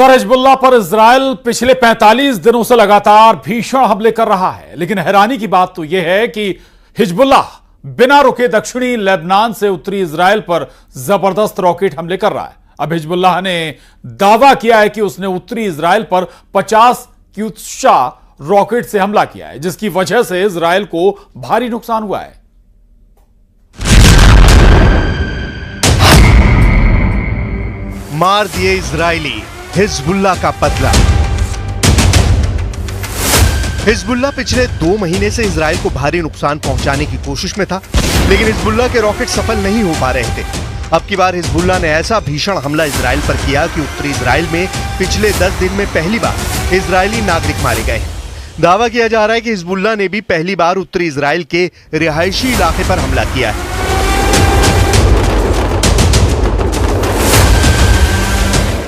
पर हिजबुल्लाह पर इजराइल पिछले 45 दिनों से लगातार भीषण हमले कर रहा है। लेकिन हैरानी की बात तो यह है कि हिजबुल्लाह बिना रुके दक्षिणी लेबनान से उत्तरी इजराइल पर जबरदस्त रॉकेट हमले कर रहा है। अब हिजबुल्लाह ने दावा किया है कि उसने उत्तरी इजराइल पर 50 क्यूत्शा रॉकेट से हमला किया है, जिसकी वजह से इजराइल को भारी नुकसान हुआ है। मार दिए इजरायली, हिजबुल्लाह का बदला। हिजबुल्लाह पिछले 2 महीने से इजराइल को भारी नुकसान पहुंचाने की कोशिश में था, लेकिन हिजबुल्लाह के रॉकेट सफल नहीं हो पा रहे थे। अब की बार हिजबुल्लाह ने ऐसा भीषण हमला इजराइल पर किया कि उत्तरी इजराइल में पिछले 10 दिन में पहली बार इजरायली नागरिक मारे गए। दावा किया जा रहा है कि हिजबुल्लाह ने भी पहली बार उत्तरी इजराइल के रिहायशी इलाके पर हमला किया है।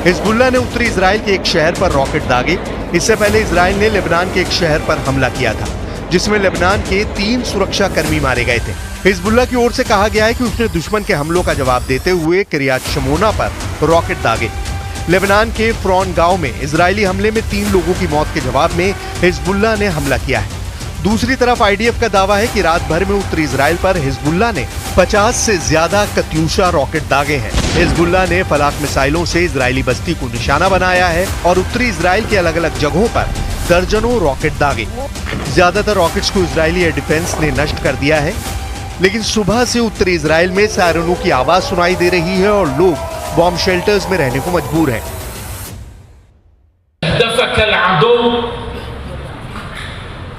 हिजबुल्लाह ने उत्तरी इजराइल के एक शहर पर रॉकेट दागे। इससे पहले इजराइल ने लेबनान के एक शहर पर हमला किया था, जिसमें लेबनान के 3 सुरक्षा कर्मी मारे गए थे। हिजबुल्लाह की ओर से कहा गया है कि उसने दुश्मन के हमलों का जवाब देते हुए किरियात शमोना पर रॉकेट दागे। लेबनान के फ्रॉन गांव में इजरायली हमले में 3 लोगों की मौत के जवाब में हिजबुल्लाह ने हमला किया है। दूसरी तरफ आईडीएफ का दावा है कि रात भर में उत्तरी इजराइल पर हिजबुल्लाह ने 50 से ज्यादा कत्यूशा रॉकेट दागे हैं। हिजबुल्लाह ने फलाक मिसाइलों से इजरायली बस्ती को निशाना बनाया है और उत्तरी इजराइल के अलग अलग जगहों पर दर्जनों रॉकेट दागे। ज्यादातर रॉकेट्स को इजरायली एयर डिफेंस ने नष्ट कर दिया है, लेकिन सुबह से उत्तरी इजराइल में सायरनों की आवाज सुनाई दे रही है और लोग बॉम्ब शेल्टर्स में रहने को मजबूर हैं।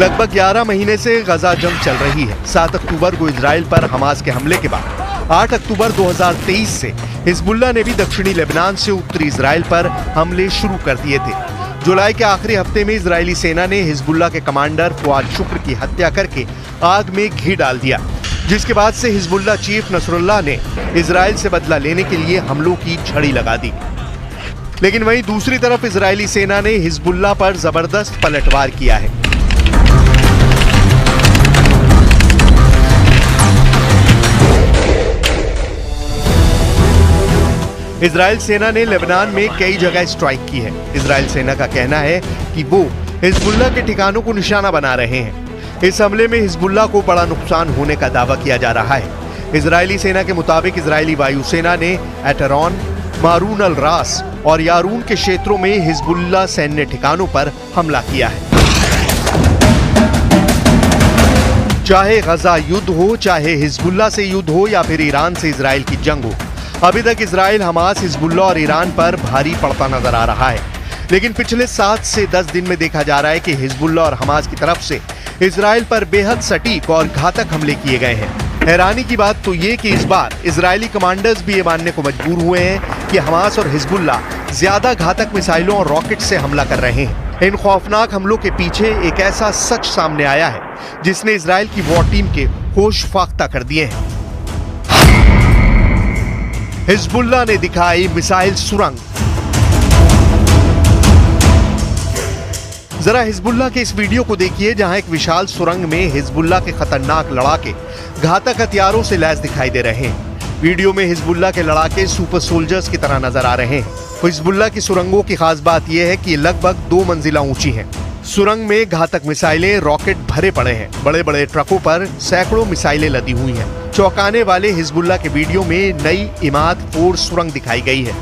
लगभग 11 महीने से गजा जंग चल रही है। 7 अक्टूबर को इजराइल पर हमास के हमले के बाद 8 अक्टूबर 2023 से हिजबुल्लाह ने भी दक्षिणी लेबनान से उत्तरी इजराइल पर हमले शुरू कर दिए थे। जुलाई के आखिरी हफ्ते में इजरायली सेना ने हिजबुल्लाह के कमांडर फुआद शुक्र की हत्या करके आग में घी डाल दिया, जिसके बाद से हिजबुल्लाह चीफ नसरुल्लाह ने इजराइल से बदला लेने के लिए हमलों की झड़ी लगा दी। लेकिन वहीं दूसरी तरफ इजरायली सेना ने हिजबुल्लाह पर जबरदस्त पलटवार किया है। इजराइल सेना ने लेबनान में कई जगह स्ट्राइक की है। इजराइल सेना का कहना है कि वो हिजबुल्लाह के ठिकानों को निशाना बना रहे हैं। इस हमले में हिजबुल्लाह को बड़ा नुकसान होने का दावा किया जा रहा है। इजरायली सेना के मुताबिक इजरायली वायुसेना ने एटरॉन, मारून अल रास और यारून के क्षेत्रों में हिजबुल्लाह सैन्य ठिकानों पर हमला किया है। चाहे गजा युद्ध हो, चाहे हिजबुल्लाह से युद्ध हो या फिर ईरान से इजराइल की जंग हो, अभी तक इजराइल, हमास, हिजबुल्लाह और ईरान पर भारी पड़ता नजर आ रहा है। लेकिन पिछले 7 से 10 दिन में देखा जा रहा है कि हिजबुल्लाह और हमास की तरफ से इजराइल पर बेहद सटीक और घातक हमले किए गए हैं। हैरानी की बात तो ये कि इस बार इजरायली कमांडर्स भी ये मानने को मजबूर हुए हैं कि हमास और हिजबुल्लाह ज्यादा घातक मिसाइलों और रॉकेट से हमला कर रहे हैं। इन खौफनाक हमलों के पीछे एक ऐसा सच सामने आया है जिसने इजराइल की वॉर टीम के होश फाख्ता कर दिए हैं। हिजबुल्लाह ने दिखाई मिसाइल सुरंग। जरा हिजबुल्लाह के इस वीडियो को देखिए, जहां एक विशाल सुरंग में हिजबुल्लाह के खतरनाक लड़ाके घातक हथियारों से लैस दिखाई दे रहे हैं। वीडियो में हिजबुल्लाह के लड़ाके सुपर सोल्जर्स की तरह नजर आ रहे हैं। हिजबुल्लाह की सुरंगों की खास बात यह है कि लगभग 2 मंजिला ऊंची हैं। सुरंग में घातक मिसाइलें, रॉकेट भरे पड़े हैं। बड़े बड़े ट्रकों पर सैकड़ों मिसाइलें लदी हुई हैं। चौंकाने वाले हिजबुल्लाह के वीडियो में नई इमाद 4 सुरंग दिखाई गई है।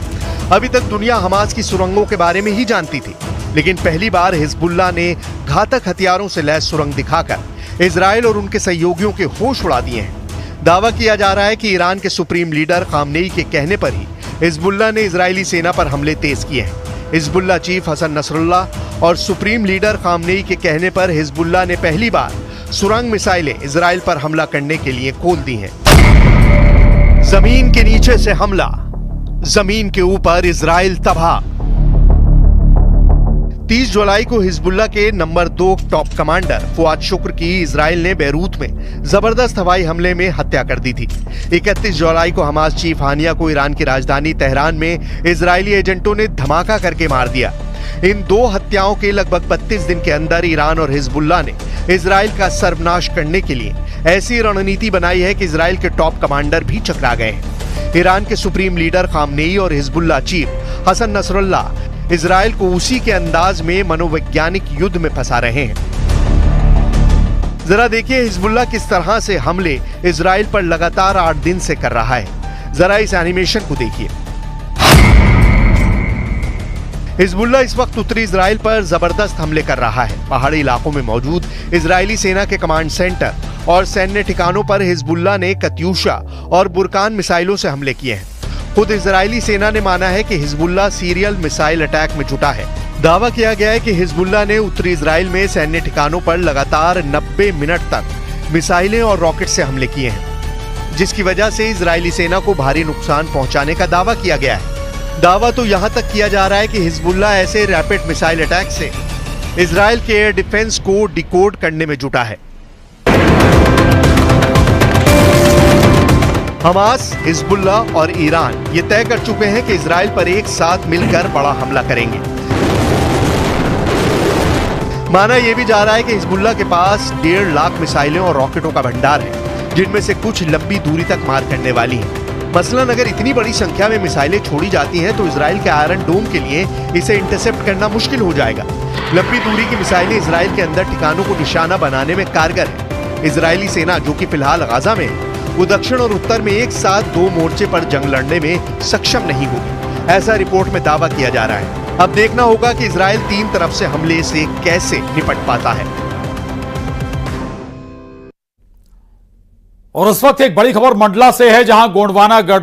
अभी तक दुनिया हमास की सुरंगों के बारे में ही जानती थी, लेकिन पहली बार हिजबुल्लाह ने घातक हथियारों से लैस सुरंग दिखाकर इजराइल और उनके सहयोगियों के होश उड़ा दिए हैं। दावा किया जा रहा है कि ईरान के सुप्रीम लीडर खामनेई के कहने पर ही हिजबुल्लाह ने इजरायली सेना पर हमले तेज किए हैं। हिजबुल्लाह चीफ हसन नसरुल्लाह और सुप्रीम लीडर खामनेई के कहने पर हिजबुल्लाह ने पहली बार सुरंग मिसाइलें इजराइल पर हमला करने के लिए खोल दी हैं। जमीन के नीचे से हमला, जमीन के ऊपर इजराइल तबाह। 30 जुलाई को हिजबुल्लाह के नंबर 2 टॉप कमांडर फुआद शुक्र की इजराइल ने बैरूत में जबरदस्त हवाई हमले में हत्या कर दी थी। 31 जुलाई को हमास चीफ हानिया को ईरान की राजधानी तेहरान में इजरायली एजेंटों ने धमाका करके मार दिया। इन दो हत्याओं के लगभग 32 दिन के अंदर ईरान और हिजबुल्लाह ने इजराइल का सर्वनाश करने के लिए ऐसी रणनीति बनाई है कि इजराइल के टॉप कमांडर भी चकरा गए हैं। ईरान के सुप्रीम लीडर खामनेई और Hezbollah chief Hasan Nasrallah Israel को उसी के अंदाज में मनोवैज्ञानिक युद्ध में फंसा रहे हैं। जरा देखिए हिजबुल्लाह किस तरह से हमले इजराइल पर लगातार 8 दिन से कर रहा है। जरा इस एनिमेशन को देखिए। हिजबुल्लाह इस वक्त उत्तरी इजराइल पर जबरदस्त हमले कर रहा है। पहाड़ी इलाकों में मौजूद इजरायली सेना के कमांड सेंटर और सैन्य ठिकानों पर हिजबुल्लाह ने कत्यूशा और बुरकान मिसाइलों से हमले किए हैं। खुद इजरायली सेना ने माना है कि हिजबुल्लाह सीरियल मिसाइल अटैक में जुटा है। दावा किया गया है कि हिजबुल्लाह ने उत्तरी इजराइल में सैन्य ठिकानों पर लगातार 90 मिनट तक मिसाइलें और रॉकेट से हमले किए हैं, जिसकी वजह से इजरायली सेना को भारी नुकसान पहुंचाने का दावा किया गया है। दावा तो यहां तक किया जा रहा है कि हिजबुल्लाह ऐसे रैपिड मिसाइल अटैक से इजराइल के एयर डिफेंस को डिकोड करने में जुटा है। हमास, हिजबुल्लाह और ईरान ये तय कर चुके हैं कि इजराइल पर एक साथ मिलकर बड़ा हमला करेंगे। माना यह भी जा रहा है कि हिजबुल्लाह के पास 1.5 लाख मिसाइलें और रॉकेटों का भंडार है, जिनमें से कुछ लंबी दूरी तक मार करने वाली हैं। मसलन अगर इतनी बड़ी संख्या में मिसाइलें छोड़ी जाती हैं तो इजराइल के आयरन डोम के लिए इसे इंटरसेप्ट करना मुश्किल हो जाएगा। लंबी दूरी की मिसाइलें इजराइल के अंदर ठिकानों को निशाना बनाने में कारगर है। इजरायली सेना, जो कि फिलहाल गाजा में है, वो दक्षिण और उत्तर में एक साथ 2 मोर्चे पर जंग लड़ने में सक्षम नहीं होगी, ऐसा रिपोर्ट में दावा किया जा रहा है। अब देखना होगा कि इजराइल 3 तरफ से हमले से कैसे निपट पाता है। और उस वक्त एक बड़ी खबर मंडला से है, जहां गोंडवाना गढ़